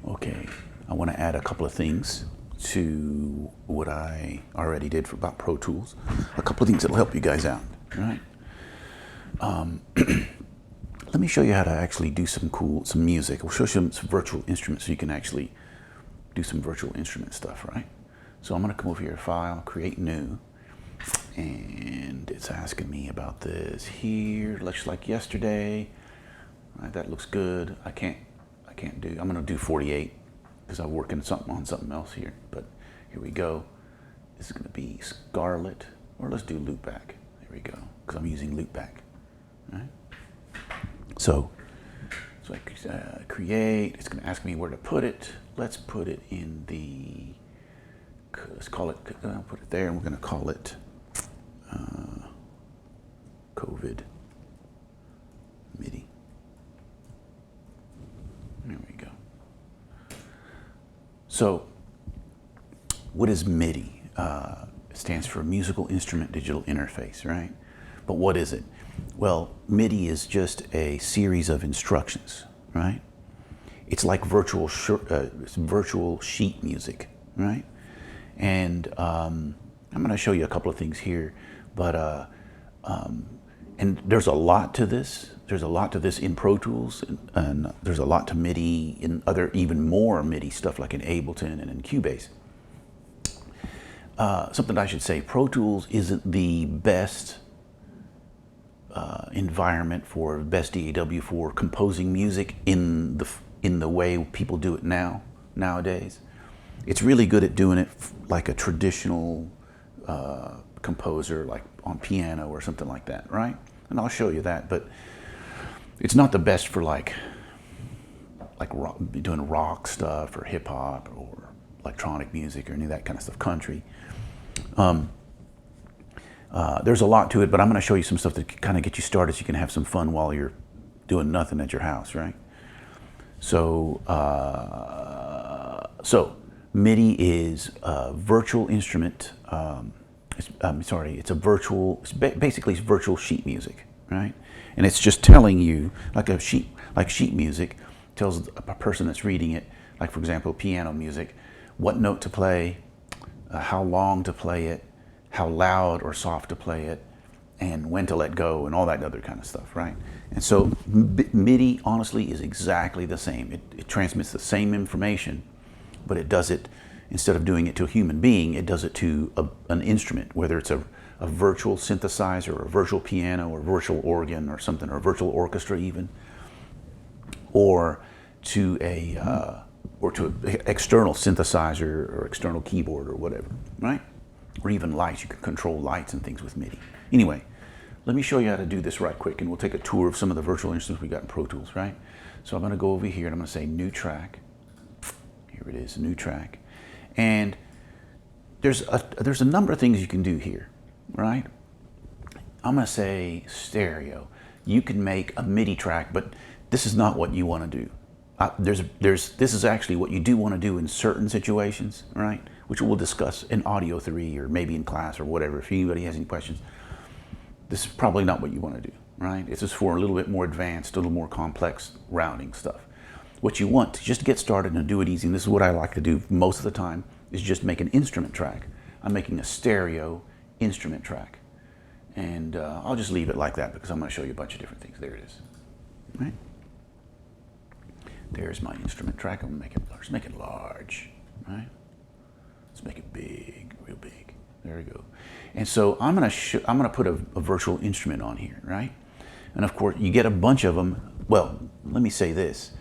Okay, I want to add a couple of things to what I already did for about Pro Tools. A couple of things that'll help you guys out, right? Let me show you how to actually do some music. We'll show you some virtual instruments so you can actually do some virtual instrument stuff, right? So I'm going to come over here, File, Create New, and it's asking me about this here, looks like yesterday. Right, that looks good. I can't do. I'm going to do 48 because I'm working on something else here. But here we go. This is going to be Scarlet, or let's do Loopback. There we go, because I'm using Loopback. Right. So I create. It's going to ask me where to put it. Let's put it in the. Let's call it. I'll put it there, and we're going to call it COVID MIDI. There we go. So, what is MIDI? It stands for Musical Instrument Digital Interface, right? But what is it? Well, MIDI is just a series of instructions, right? It's like virtual sheet music, right? And I'm going to show you a couple of things here, but and there's a lot to this. There's a lot to this in Pro Tools, and there's a lot to MIDI in other, even more MIDI stuff like in Ableton and in Cubase. Something I should say, Pro Tools isn't the best environment for best DAW for composing music in the way people do it nowadays. It's really good at doing it like a traditional composer, like on piano or something like that, right? And I'll show you that, but it's not the best for like rock, doing rock stuff or hip hop or electronic music or any of that kind of stuff, country. There's a lot to it, but I'm going to show you some stuff that kind of get you started so you can have some fun while you're doing nothing at your house, right? So, MIDI is a virtual instrument. Basically it's virtual sheet music, right? And it's just telling you, like sheet music tells a person that's reading it, like for example, piano music, what note to play, how long to play it, how loud or soft to play it, and when to let go, and all that other kind of stuff, right? And so MIDI, honestly, is exactly the same. It transmits the same information, but it does it, instead of doing it to a human being, it does it to an instrument, whether it's a virtual synthesizer or a virtual piano or virtual organ or something, or a virtual orchestra even, or to an external synthesizer or external keyboard or whatever, right? Or even lights. You can control lights and things with MIDI. Anyway, let me show you how to do this right quick, and we'll take a tour of some of the virtual instruments we got in Pro Tools, right? So I'm going to go over here and I'm going to say New Track. Here it is, New Track. And there's a number of things you can do here, right? I'm going to say stereo. You can make a MIDI track, but this is not what you want to do. This is actually what you do want to do in certain situations, right? Which we'll discuss in Audio 3 or maybe in class or whatever. If anybody has any questions, this is probably not what you want to do, right? It's just for a little bit more advanced, a little more complex rounding stuff. What you want to just get started and do it easy, and this is what I like to do most of the time, is just make an instrument track. I'm making a stereo instrument track. And I'll just leave it like that because I'm going to show you a bunch of different things. There it is. Right? There's my instrument track. I'm going to make it large. Make it large. Right? Let's make it big, real big. There we go. And so I'm going to put a virtual instrument on here, right? And of course, you get a bunch of them. Well, let me say this.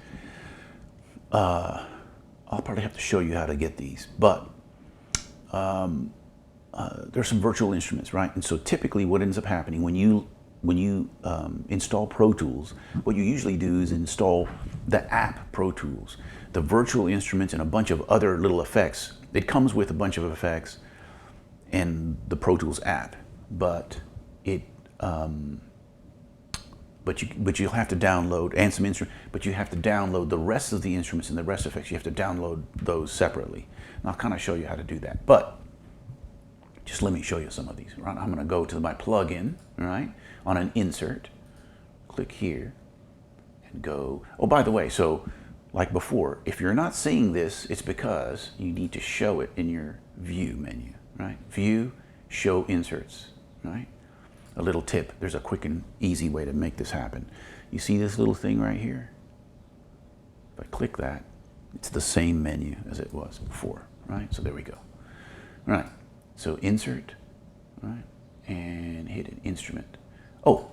I'll probably have to show you how to get these, but there's some virtual instruments, right? And so typically what ends up happening when you install Pro Tools, what you usually do is install the app Pro Tools, the virtual instruments and a bunch of other little effects. It comes with a bunch of effects in the Pro Tools app, but you'll have to download, and some instruments, but you have to download the rest of the instruments and the rest of effects. You have to download those separately. And I'll kind of show you how to do that. But just let me show you some of these. Right? I'm going to go to my plugin, right, on an insert, click here, and go. Oh, by the way, so like before. If you're not seeing this, it's because you need to show it in your view menu, right? View, show inserts, right? A little tip, there's a quick and easy way to make this happen. You see this little thing right here? If I click that, it's the same menu as it was before, right? So there we go. All right, so insert, right? And hit an instrument. Oh,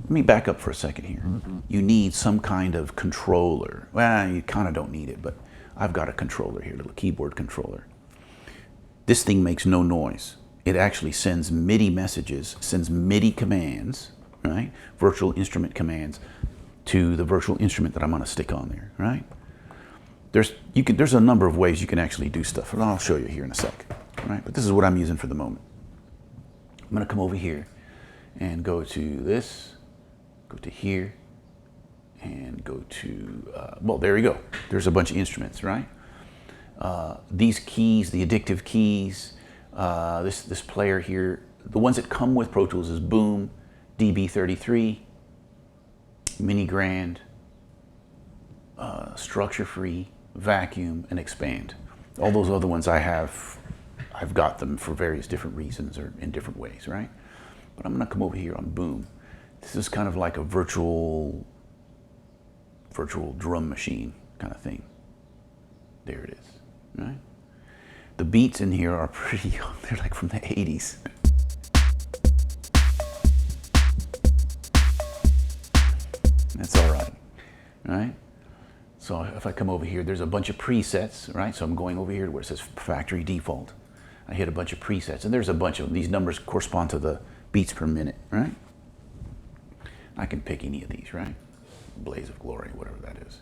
let me back up for a second here. You need some kind of controller. Well, you kind of don't need it, but I've got a controller here, a little keyboard controller. This thing makes no noise. It actually sends MIDI messages, sends MIDI commands, right? Virtual instrument commands to the virtual instrument that I'm going to stick on there, right? There's a number of ways you can actually do stuff, and I'll show you here in a sec, right? But this is what I'm using for the moment. I'm going to come over here and go to this, go to here, and go to, well, there you go. There's a bunch of instruments, right? These keys, the addictive keys, this player here, the ones that come with Pro Tools is Boom, DB33, Mini Grand, Structure Free, Vacuum, and Expand. All those other ones I've got them for various different reasons or in different ways, right? But I'm gonna come over here on Boom. This is kind of like a virtual drum machine kind of thing. There it is, right? The beats in here are pretty young. They're like from the 80s. That's all right, right? So if I come over here, there's a bunch of presets, right? So I'm going over here where it says factory default. I hit a bunch of presets, and there's a bunch of these numbers correspond to the beats per minute, right? I can pick any of these, right? Blaze of Glory, whatever that is.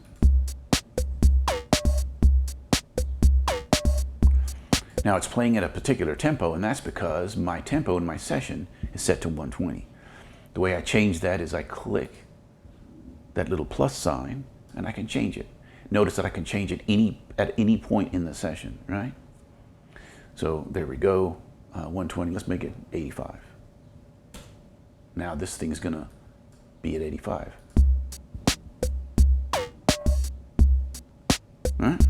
Now it's playing at a particular tempo, and that's because my tempo in my session is set to 120. The way I change that is I click that little plus sign, and I can change it. Notice that I can change it at any point in the session, right? So there we go, 120, let's make it 85. Now this thing's gonna be at 85. All right?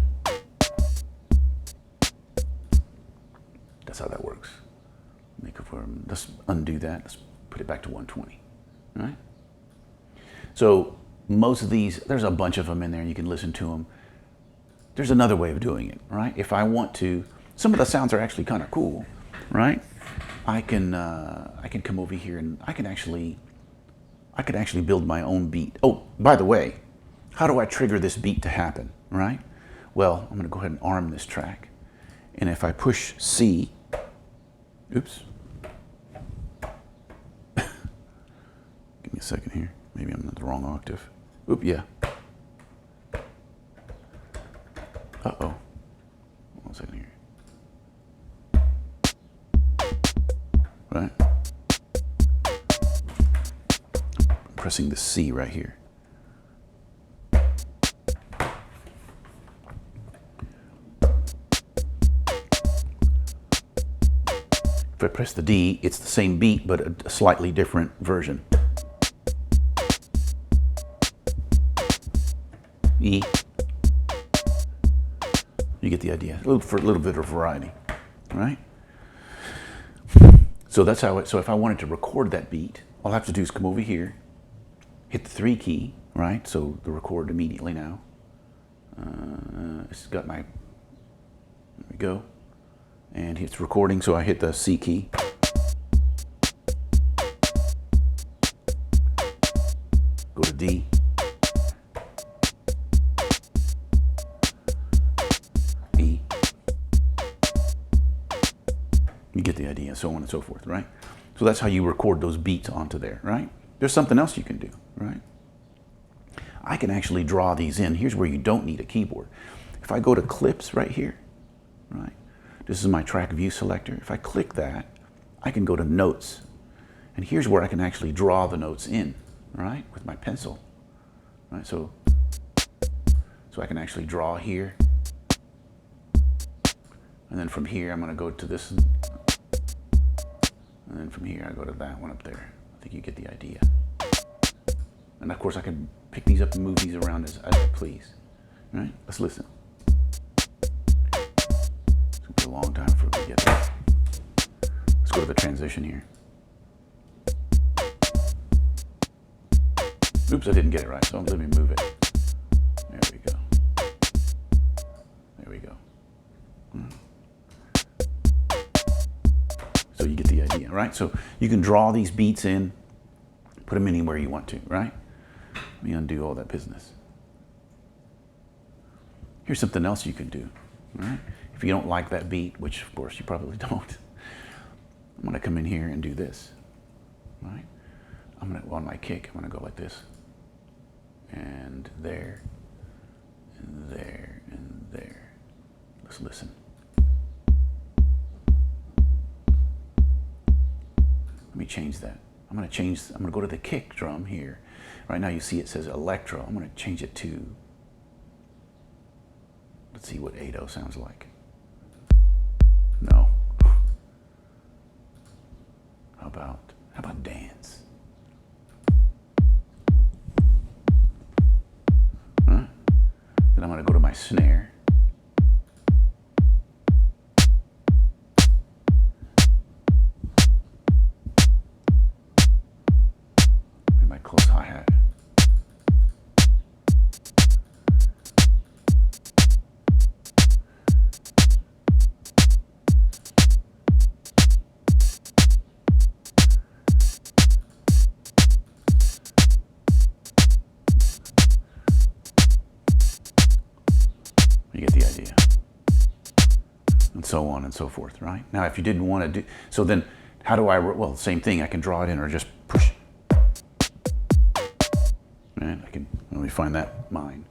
That's how that works. Let's undo that, let's put it back to 120, all right? So most of these, there's a bunch of them in there and you can listen to them. There's another way of doing it, right? If I want to, some of the sounds are actually kind of cool, right? I can come over here and I could actually build my own beat. Oh, by the way, how do I trigger this beat to happen, right? Well, I'm gonna go ahead and arm this track. And if I push C, oops. Give me a second here. Maybe I'm in the wrong octave. Oop, yeah. Uh-oh. 1 second here. Right? I'm pressing the C right here. If I press the D, it's the same beat, but a slightly different version. E. You get the idea. For a little bit of variety, right? So that's how so if I wanted to record that beat, all I have to do is come over here, hit the 3 key, right? So the record immediately now. It's got my, there we go. And it's recording, so I hit the C key. Go to D. E. You get the idea, so on and so forth, right? So that's how you record those beats onto there, right? There's something else you can do, right? I can actually draw these in. Here's where you don't need a keyboard. If I go to clips right here, right? This is my track view selector. If I click that, I can go to notes. And here's where I can actually draw the notes in, right? With my pencil, right? So I can actually draw here. And then from here, I'm gonna go to this. And then from here, I go to that one up there. I think you get the idea. And of course, I can pick these up and move these around as I please. right? Let's listen. It's gonna be a long time for me to get there. Let's go to the transition here. Oops, I didn't get it right, so let me move it. There we go. There we go. So you get the idea, right? So you can draw these beats in, put them anywhere you want to, right? Let me undo all that business. Here's something else you can do, right? If you don't like that beat, which of course you probably don't, I'm gonna come in here and do this, right? I'm gonna, on my kick, I'm gonna go like this. And there, and there, and there. Let's listen. Let me change that. I'm gonna go to the kick drum here. Right now you see it says electro. I'm gonna change it to, let's see what 8/0 sounds like. No. How about dance? Huh? Then I'm gonna go to my snare. My close hi-hat. You get the idea. And so on and so forth, right? Now, if you didn't want to do, so then how do I, well, same thing, I can draw it in or just push. Right? Let me find that mine,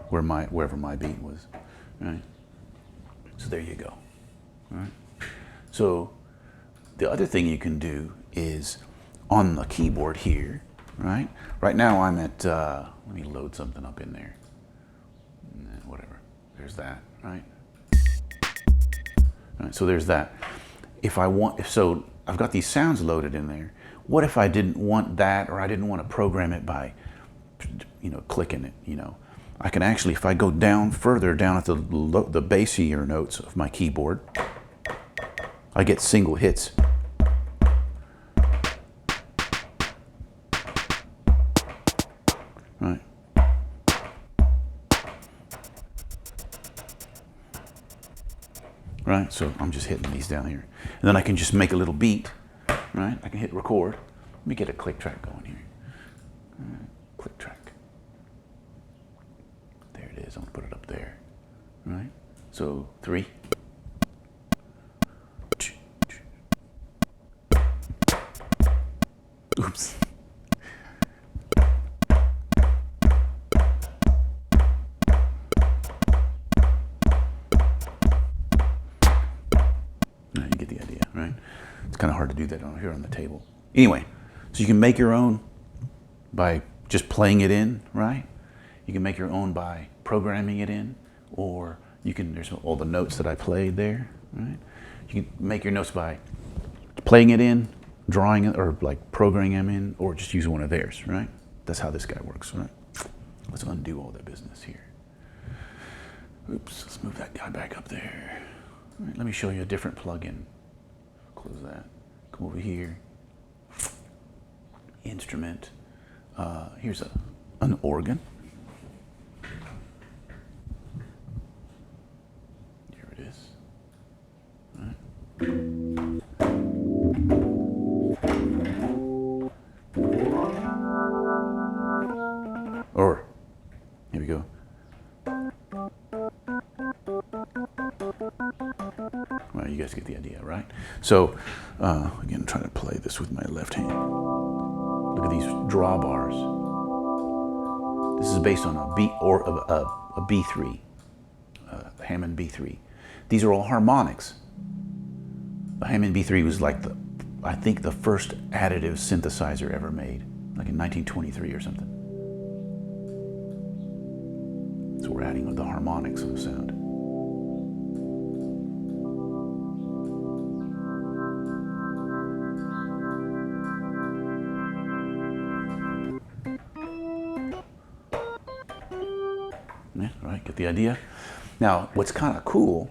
wherever my beat was, right? So there you go, right? So the other thing you can do is on the keyboard here, right? Right now I'm at, let me load something up in there. Whatever, there's that, right? All right, so there's that. So I've got these sounds loaded in there. What if I didn't want that, or I didn't want to program it by, clicking it, I can actually, if I go down further down at the bassier notes of my keyboard, I get single hits. Right. Right, so I'm just hitting these down here. And then I can just make a little beat, right? I can hit record. Let me get a click track going here. Click track. There it is, I'm gonna put it up there, right? So 3. Oops. You get the idea, right? It's kind of hard to do that here on the table. Anyway, so you can make your own by just playing it in, right? You can make your own by programming it in, or there's all the notes that I played there, right? You can make your notes by playing it in, drawing it, or like programming them in, or just use one of theirs, right? That's how this guy works, right? Let's undo all that business here. Oops, let's move that guy back up there. All right, let me show you a different plugin. Close that. Come over here. Instrument. Here's an organ. Here it is. All right. Or, here we go. Well, you guys get the idea, right? So, again, trying to play this with my left hand. Look at these drawbars. This is based on a B3, Hammond B3. These are all harmonics. The Hammond B3 was like I think the first additive synthesizer ever made, like in 1923 or something. So we're adding the harmonics of the sound. Yeah, right, get Get the idea? Now, what's kind of cool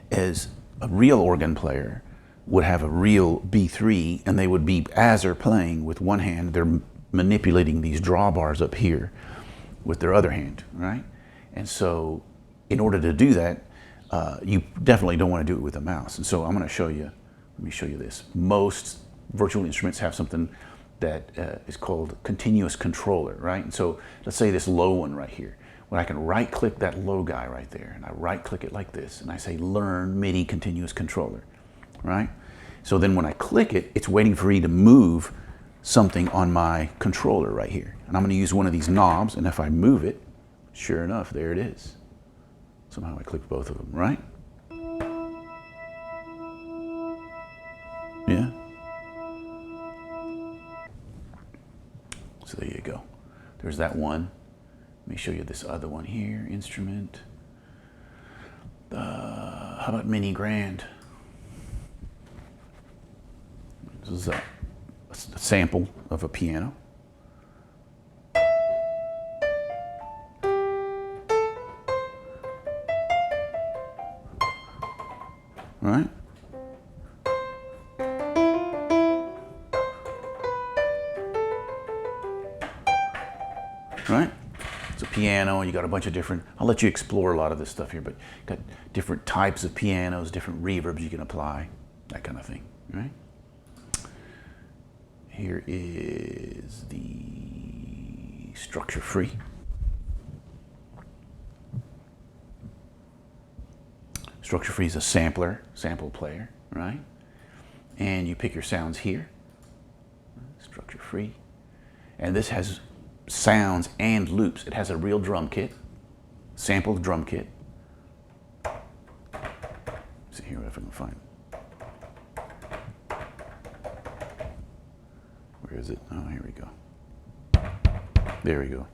is a real organ player would have a real B3, and they would be, as they're playing with one hand, they're manipulating these drawbars up here with their other hand, right? And so in order to do that, you definitely don't want to do it with a mouse. And so I'm going to show you, let me show you this. Most virtual instruments have something that is called continuous controller, right? And so let's say this low one right here. When I can right click that low guy right there, and I right click it like this, and I say learn MIDI continuous controller, right? So then when I click it, it's waiting for me to move something on my controller right here. And I'm going to use one of these knobs, and if I move it, sure enough, there it is. Somehow I clicked both of them, right? Yeah? So there you go. There's that one. Let me show you this other one here, instrument. How about Mini Grand? This is a sample of a piano. Right? Right? It's a piano, and you got a bunch of different, I'll let you explore a lot of this stuff here, but you got different types of pianos, different reverbs you can apply, that kind of thing, right? Here is the structure free. Structure free is a sample player, right? And you pick your sounds here, structure free. And this has sounds and loops. It has a real drum kit, sampled drum kit. Let's see here if I can find it. Where is it? Oh, here we go. There we go.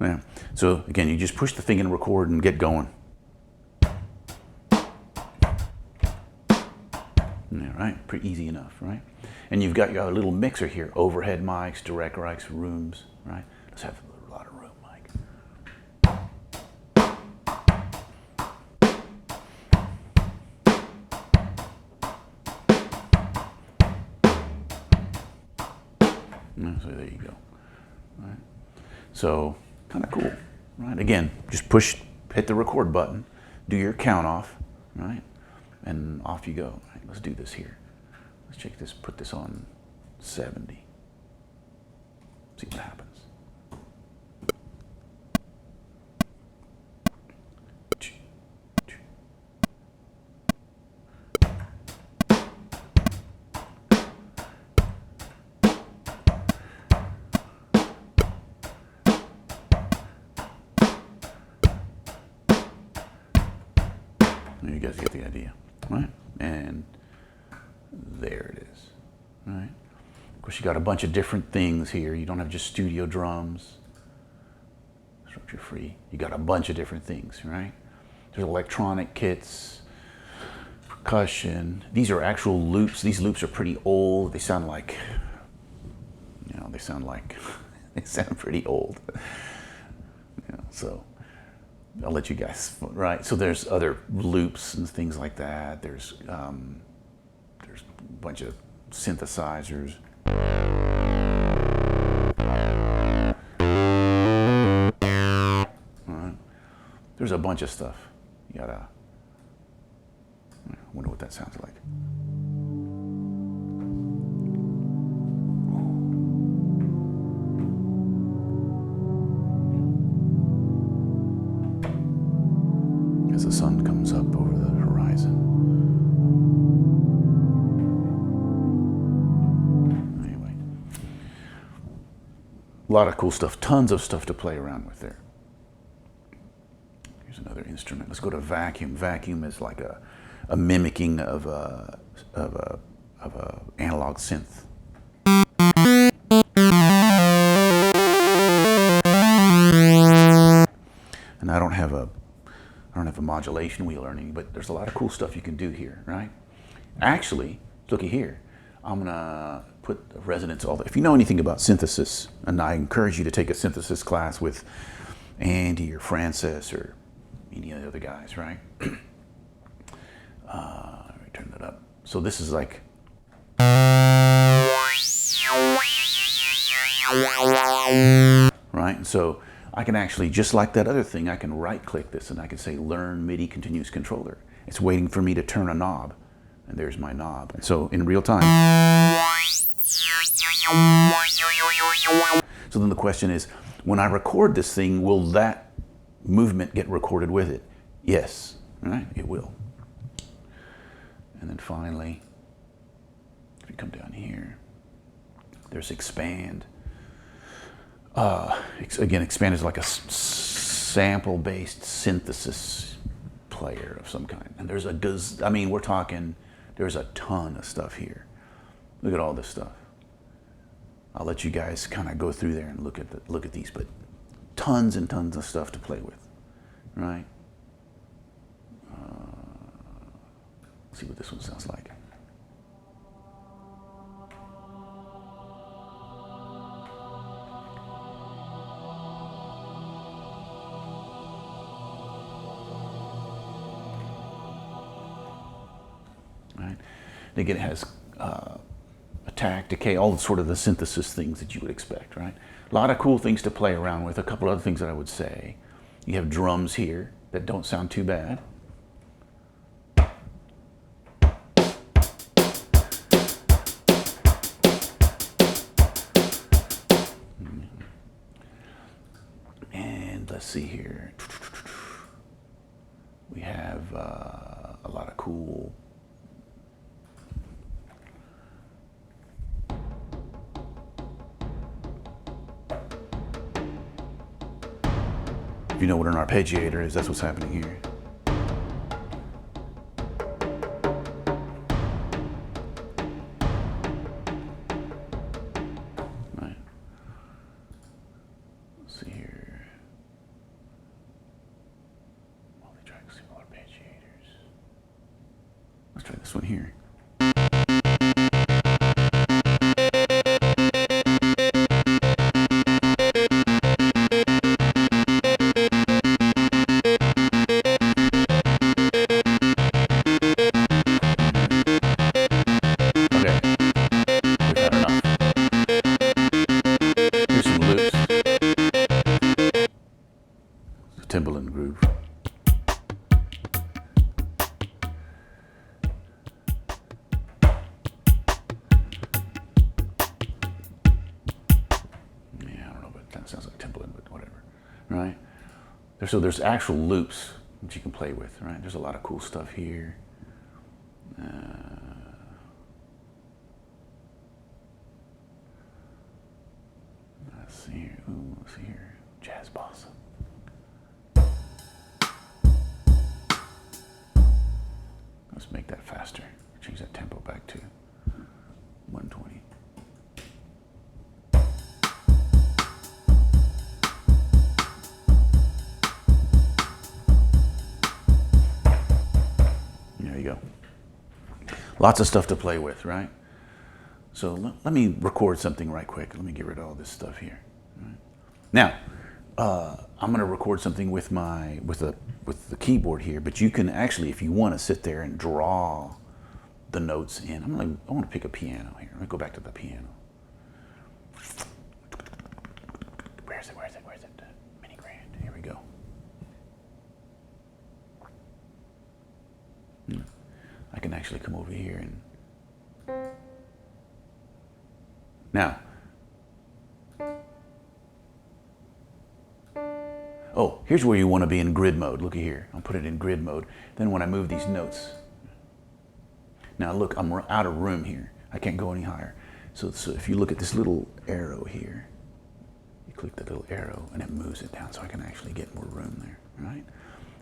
Yeah. So again, you just push the thing and record and get going. Yeah, right? Pretty easy enough, right? And you've got your little mixer here, overhead mics, direct mics, rooms, right? Let's have a lot of room, Mike. So there you go, right? So kind of cool, right? Again, just hit the record button, do your count off, right? And off you go. Right, let's do this here. Let's check this, put this on 70. See what happens. You guys get the idea, right? And there it is, right? Of course, you got a bunch of different things here. You don't have just studio drums, structure free. You got a bunch of different things, right? There's electronic kits, percussion. These are actual loops. These loops are pretty old. They sound like, they sound pretty old. So I'll let you guys, right? So there's other loops and things like that. There's a bunch of synthesizers. All right. There's a bunch of stuff. You gotta, I wonder what that sounds like. As the sun comes up over the horizon. Anyway, a lot of cool stuff, tons of stuff to play around with there. Here's another instrument. Let's go to vacuum. Vacuum is like a mimicking of a analog synth. And I don't have I don't have a modulation wheel or anything, but there's a lot of cool stuff you can do here, right? Actually, looky here. I'm gonna put resonance if you know anything about synthesis, and I encourage you to take a synthesis class with Andy or Francis or any of the other guys, right? Let me turn that up. So this is like, right? And so I can actually, just like that other thing, I can right click this and I can say learn MIDI continuous controller. It's waiting for me to turn a knob, and there's my knob. And so in real time. So then the question is, when I record this thing, will that movement get recorded with it? Yes, right? It will. And then finally, if you come down here, there's expand. Again, expand is like a sample-based synthesis player of some kind. And there's we're talking, there's a ton of stuff here. Look at all this stuff. I'll let you guys kind of go through there and look at these, but tons and tons of stuff to play with, right? Let's see what this one sounds like. Right? And again, it has attack, decay, all sort of the synthesis things that you would expect, right? A lot of cool things to play around with. A couple other things that I would say. You have drums here that don't sound too bad. And let's see here. We have a lot of cool If you know what an arpeggiator is, that's what's happening here. Right. Let's see here. Multi-track single arpeggiators. Let's try this one here. Timbaland groove. Yeah, I don't know, but that sounds like Timbaland, but whatever, right? So there's actual loops that you can play with, right? There's a lot of cool stuff here. Let's see here. Ooh, let's see here. Jazz bossa. Let's make that faster. Change that tempo back to 120. There you go. Lots of stuff to play with, right? So let me record something right quick. Let me get rid of all this stuff here. Right? Now, I'm going to record something with the keyboard here, but you can actually, if you want to sit there and draw the notes in, I want to pick a piano here. Let me go back to the piano. Where is it? Mini Grand. Here we go. I can actually come over here and now. Oh, here's where you want to be in grid mode. Look here. I'll put it in grid mode. Then when I move these notes. Now look, I'm out of room here. I can't go any higher. So if you look at this little arrow here, you click the little arrow and it moves it down so I can actually get more room there, right?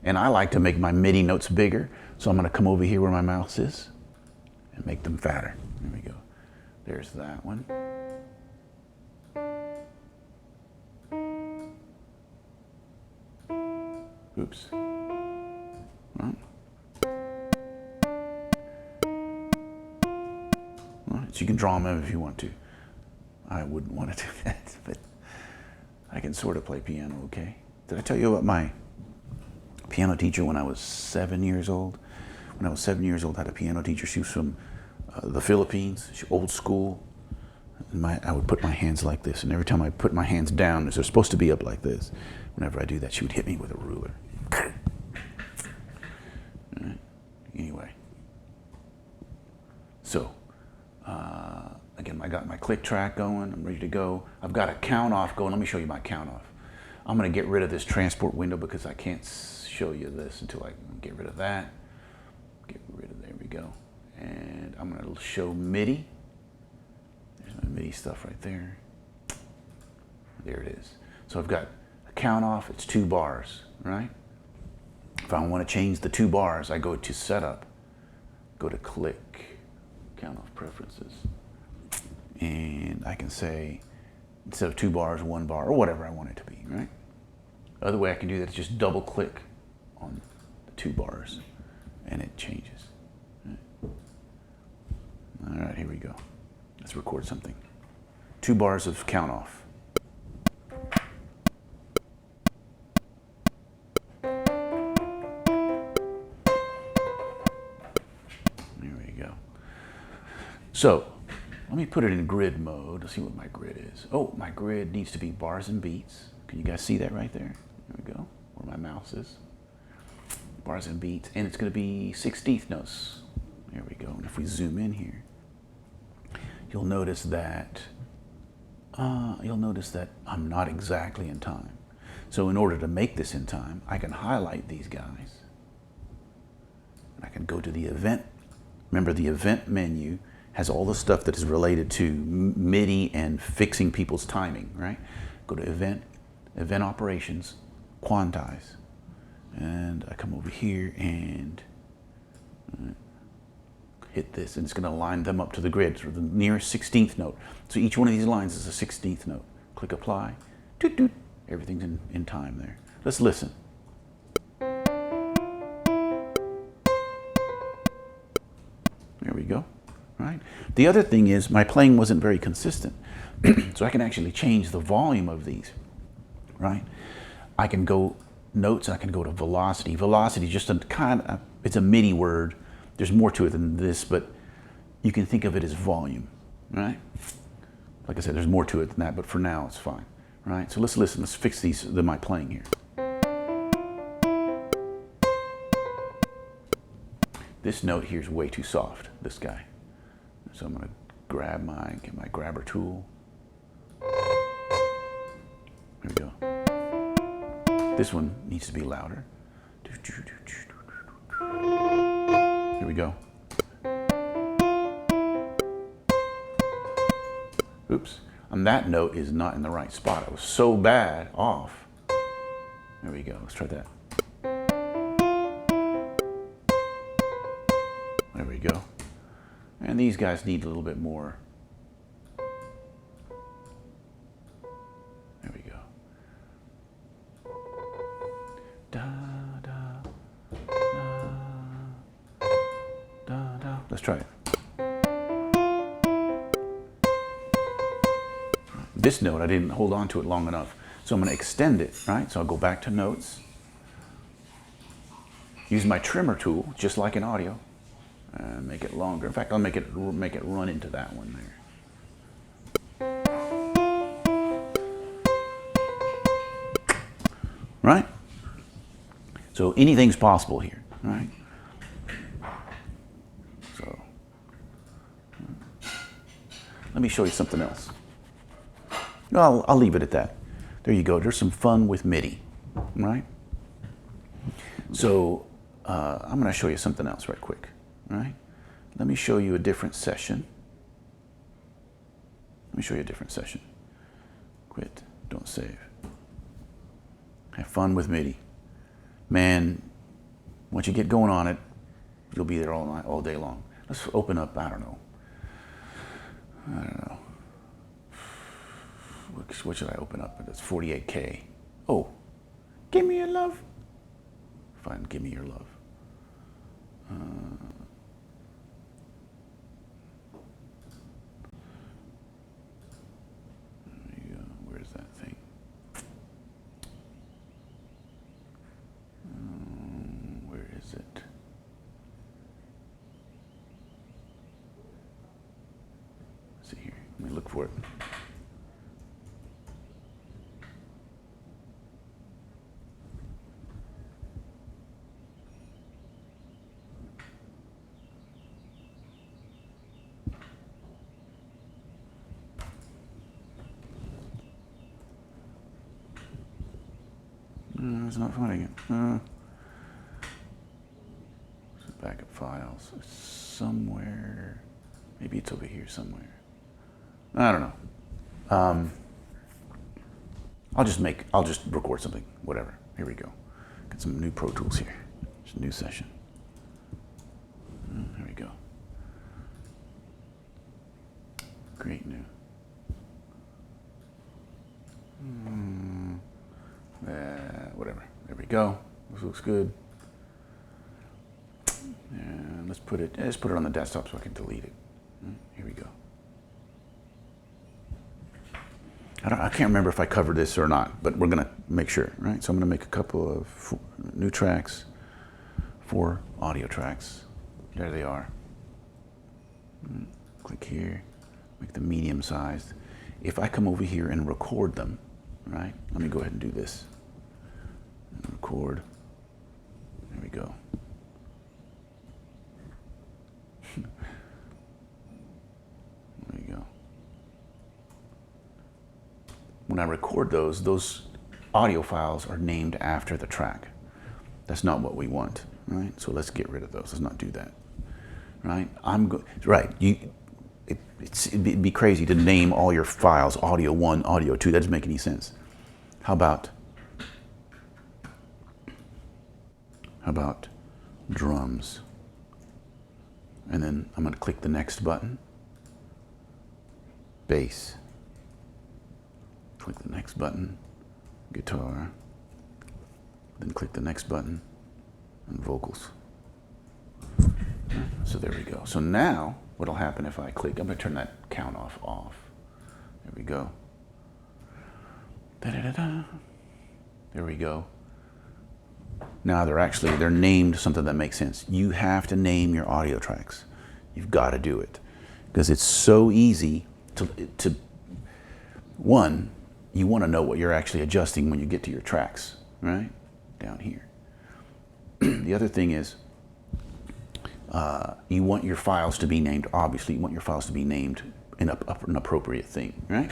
And I like to make my MIDI notes bigger. So I'm going to come over here where my mouse is and make them fatter. There we go. There's that one. Oops. Right? Right? So you can draw them if you want to. I wouldn't want to do that, but I can sort of play piano okay. Did I tell you about my piano teacher when I was 7 years old? When I was 7 years old, I had a piano teacher. She was from the Philippines, old school. And I would put my hands like this, and every time I put my hands down, they're supposed to be up like this. Whenever I do that, she would hit me with a ruler. Right. Anyway, so again, I got my click track going. I'm ready to go. I've got a count off going. Let me show you my count off. I'm going to get rid of this transport window because I can't show you this until I get rid of that. Get rid of, there we go. And I'm going to show MIDI. There's my MIDI stuff right there. There it is. So I've got a count off. It's 2 bars, right? If I want to change the 2 bars, I go to Setup, go to Click, Count Off Preferences, and I can say, instead of 2 bars, 1 bar, or whatever I want it to be, right? The other way I can do that is just double click on the 2 bars, and it changes. Right? All right, here we go. Let's record something. 2 bars of count off. So let me put it in grid mode. Let's see what my grid is. Oh, my grid needs to be bars and beats. Can you guys see that right there? There we go, where my mouse is. Bars and beats, and it's going to be 16th notes. There we go. And if we zoom in here, you'll notice that I'm not exactly in time. So in order to make this in time, I can highlight these guys. And I can go to the event. Remember, the event menu has all the stuff that is related to MIDI and fixing people's timing, right? Go to event operations, quantize. And I come over here and hit this, and it's gonna line them up to the grid, so the nearest 16th note. So each one of these lines is a 16th note. Click apply, doot doot, everything's in time there. Let's listen. There we go. Right? The other thing is my playing wasn't very consistent. So I can actually change the volume of these, right? I can go notes, and I can go to velocity. Velocity is just a kind of, it's a MIDI word. There's more to it than this, but you can think of it as volume, right? Like I said, there's more to it than that, but for now it's fine, right? So let's listen, let's fix my playing here. This note here is way too soft, this guy. So I'm going to get my grabber tool. There we go. This one needs to be louder. Here we go. Oops. And that note is not in the right spot. I was so bad off. There we go. Let's try that. There we go. And these guys need a little bit more. There we go. Da, da, da, da. Let's try it. This note, I didn't hold on to it long enough. So I'm going to extend it, right? So I'll go back to notes. Use my trimmer tool, just like in audio. And make it longer. In fact, I'll make it run into that one there. Right? So anything's possible here, right? So let me show you something else. No, I'll leave it at that. There you go. There's some fun with MIDI, right? So I'm going to show you something else right quick. Right? Let me show you a different session. Let me show you a different session. Quit. Don't save. Have fun with MIDI. Man, once you get going on it, you'll be there all night, all day long. Let's open up, I don't know. What should I open up? That's 48K. Oh, give me your love. Fine, give me your love. There you go. Where's that thing? Where is it? Let's see here. Let me look for it. It's not finding it. Backup files. It's somewhere. Maybe it's over here somewhere. I don't know. I'll just record something. Whatever. Here we go. Get some new Pro Tools here. Just a new session. Here we go. Create new. Whatever. There we go. This looks good. And let's put it on the desktop so I can delete it. Here we go. I can't remember if I covered this or not, but we're gonna make sure, right? So I'm gonna make a couple of new tracks, 4 audio tracks. There they are. Click here, make them medium sized. If I come over here and record them, right? Let me go ahead and do this. Record. There we go. There you go. When I record those audio files are named after the track. That's not what we want, right? So let's get rid of those. Let's not do that, right? It'd be crazy to name all your files audio 1, audio 2. That doesn't make any sense. How about drums? And then I'm going to click the next button. Bass. Click the next button. Guitar. Then click the next button. And vocals. So there we go. So now what'll happen if I click, I'm going to turn that count off. There we go. Da-da-da-da. There we go. Now they're named something that makes sense. You have to name your audio tracks. You've got to do it because it's so easy to one, you want to know what you're actually adjusting when you get to your tracks, right? Down here. The other thing is you want your files to be named, obviously you want your files to be named in an appropriate thing, right?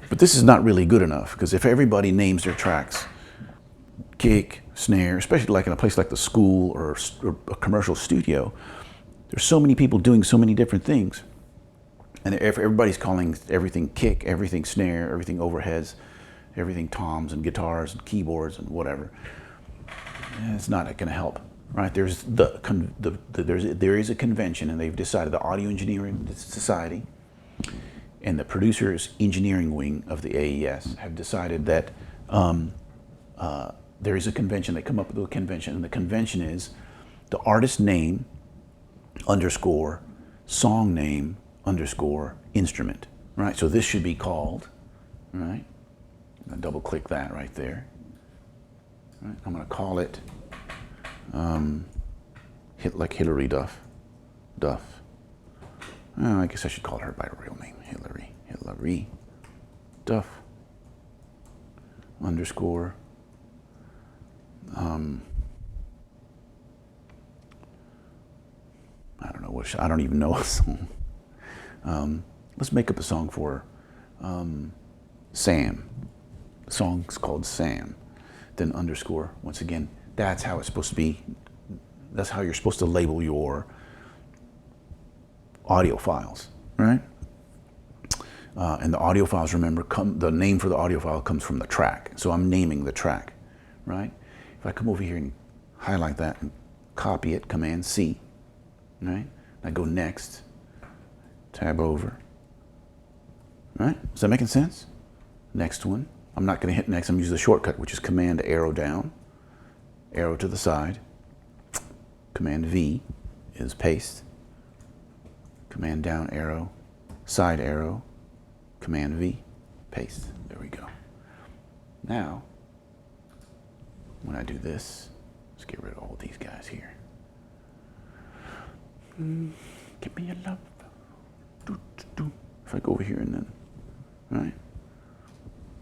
But this is not really good enough because if everybody names their tracks, kick, snare, especially like in a place like the school or a commercial studio, there's so many people doing so many different things. And if everybody's calling everything kick, everything snare, everything overheads, everything toms and guitars and keyboards and whatever, it's not going to help, right? There is a convention, and they've decided, the Audio Engineering Society and the Producers Engineering Wing of the AES have decided that there is a convention. They come up with a convention, and the convention is the artist name underscore song name underscore instrument, right? So this should be called, right? I'm gonna double click that right there. Right? I'm gonna call it like Hillary Duff. I guess I should call her by her real name, Hillary Duff underscore I don't know I don't even know a song. Let's make up a song for Sam. The song's called Sam. Then underscore, once again, that's how it's supposed to be. That's how you're supposed to label your audio files, right? And the audio files, remember, the name for the audio file comes from the track. So I'm naming the track, right? If I come over here and highlight that and copy it, Command C, right? I go next, tab over, right? Is that making sense? Next one. I'm not going to hit next. I'm going to use the shortcut, which is Command arrow down, arrow to the side, Command V is paste. Command down arrow, side arrow, Command V, paste. There we go. Now, when I do this, let's get rid of all these guys here. Give me a love. If I go over here and then, right?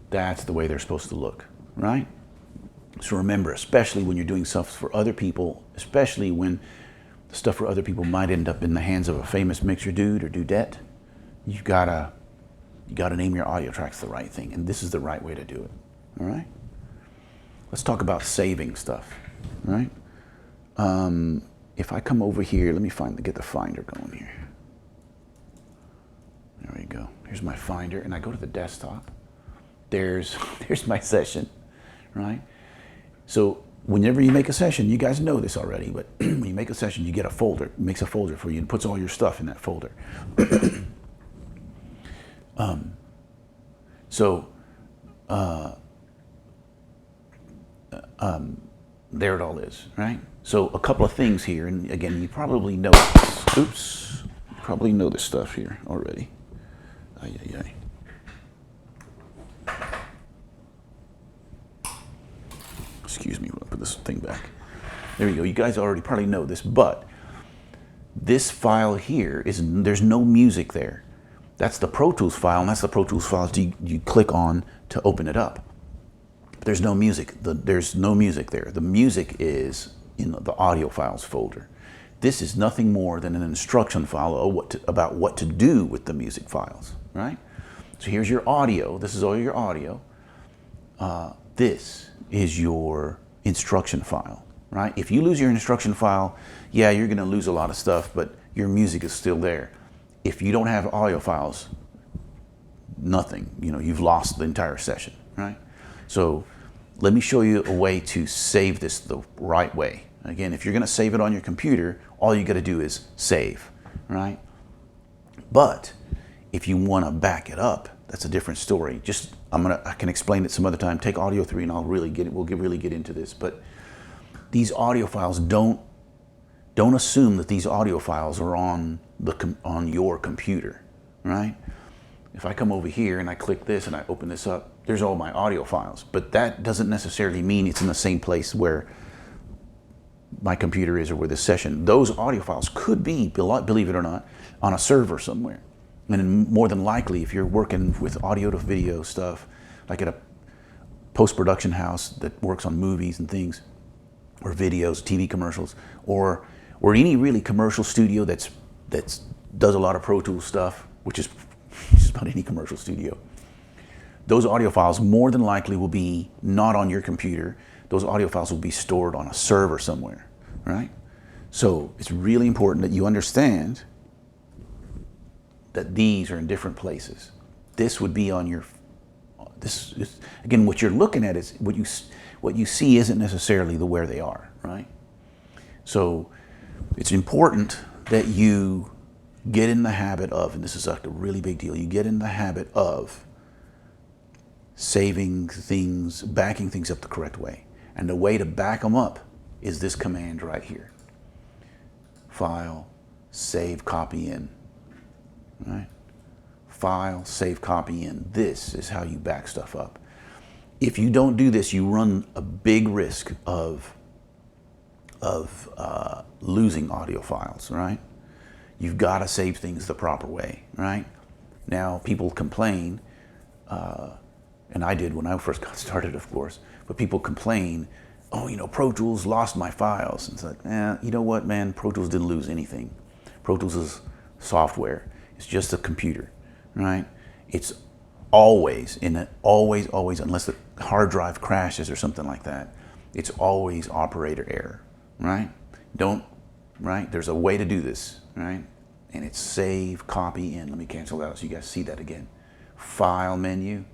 That's the way they're supposed to look, right? So remember, especially when you're doing stuff for other people, especially when the stuff for other people might end up in the hands of a famous mixer dude or dudette, you gotta name your audio tracks the right thing, and this is the right way to do it. All right. Let's talk about saving stuff. All right. If I come over here, let me get the Finder going here. There we go. Here's my Finder, and I go to the desktop. There's my session, right? So whenever you make a session, you guys know this already, but when you make a session, you get a folder. It makes a folder for you and puts all your stuff in that folder. There it all is, right? So a couple of things here, and again, you probably know this. Oops, you probably know this stuff here already. Ay, ay, ay. Excuse me, I'll put this thing back. There we go. You guys already probably know this, but this file here there's no music there. That's the Pro Tools file, and that's the Pro Tools files you click on to open it up. But there's no music. There's no music there. The music is in the audio files folder. This is nothing more than an instruction file about what to do with the music files, right? So here's your audio. This is all your audio. This is your instruction file, right? If you lose your instruction file, yeah, you're gonna lose a lot of stuff, but your music is still there. If you don't have audio files, nothing, you've lost the entire session, right? So let me show you a way to save this the right way. Again, if you're gonna save it on your computer, all you gotta do is save, right? But if you wanna back it up, that's a different story. I can explain it some other time. Take Audio 3 and we'll really get into this. But these audio files, don't assume that these audio files are on your computer, right? If I come over here and I click this and I open this up, there's all my audio files. But that doesn't necessarily mean it's in the same place where my computer is or where this session. Those audio files could be, believe it or not, on a server somewhere. And more than likely, if you're working with audio to video stuff, like at a post-production house that works on movies and things, or videos, TV commercials, or any really commercial studio that does a lot of Pro Tools stuff, which is just about any commercial studio, those audio files more than likely will be not on your computer. Those audio files will be stored on a server somewhere, right? So it's really important that you understand that these are in different places. This would be on your, again, what you're looking at is, what you see isn't necessarily where they are, right? So it's important that you get in the habit of, and this is like a really big deal, you get in the habit of saving things, backing things up the correct way. And the way to back them up is this command right here. File, save, copy in, right? File, save, copy in. This is how you back stuff up. If you don't do this, you run a big risk of losing audio files, right? You've got to save things the proper way, right? Now, people complain, and I did when I first got started, of course, but people complain, oh, Pro Tools lost my files. And it's like, you know what, man? Pro Tools didn't lose anything. Pro Tools is software. It's just a computer, right? It's always, unless the hard drive crashes or something like that, it's always operator error, right? There's a way to do this, right? And it's save, copy in. Let me cancel that out so you guys see that again. File menu,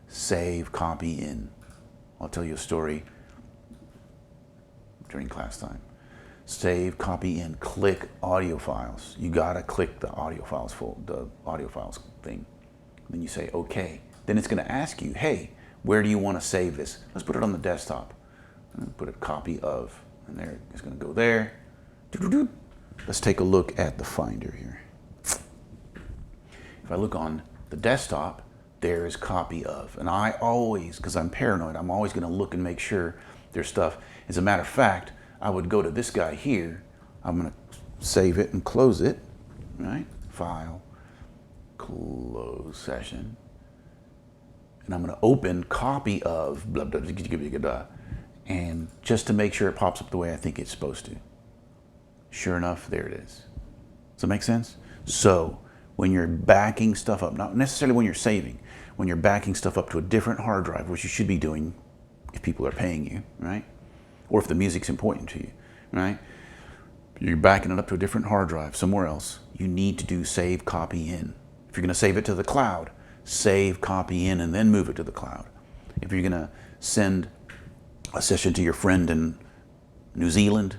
save, copy in. I'll tell you a story during class time. Save, copy in, click audio files. You gotta click the audio files thing. Then you say, okay. Then it's gonna ask you, hey, where do you wanna save this? Let's put it on the desktop. And then put a copy of, and there, it's gonna go there. Let's take a look at the Finder here. If I look on the desktop, there is copy of. And I always, because I'm paranoid, I'm always going to look and make sure there's stuff. As a matter of fact, I would go to this guy here. I'm going to save it and close it, right? File, close session. And I'm going to open copy of blah, blah, blah, blah, blah, and just to make sure it pops up the way I think it's supposed to. Sure enough, there it is. Does that make sense? So when you're backing stuff up, not necessarily when you're saving, when you're backing stuff up to a different hard drive, which you should be doing if people are paying you, right? Or if the music's important to you, right? You're backing it up to a different hard drive somewhere else. You need to do save copy in. If you're going to save it to the cloud, save copy in and then move it to the cloud. If you're going to send a session to your friend in New Zealand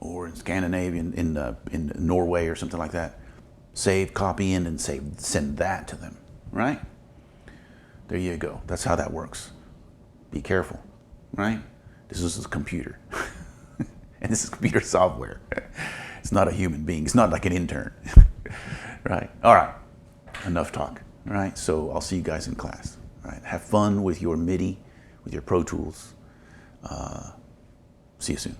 or in Scandinavia, in Norway or something like that, save copy in and send that to them, right? There you go. That's how that works. Be careful, right? This is a computer. And this is computer software. It's not a human being. It's not like an intern. Right? All right. Enough talk. All right. So I'll see you guys in class. All right. Have fun with your MIDI, with your Pro Tools. See you soon.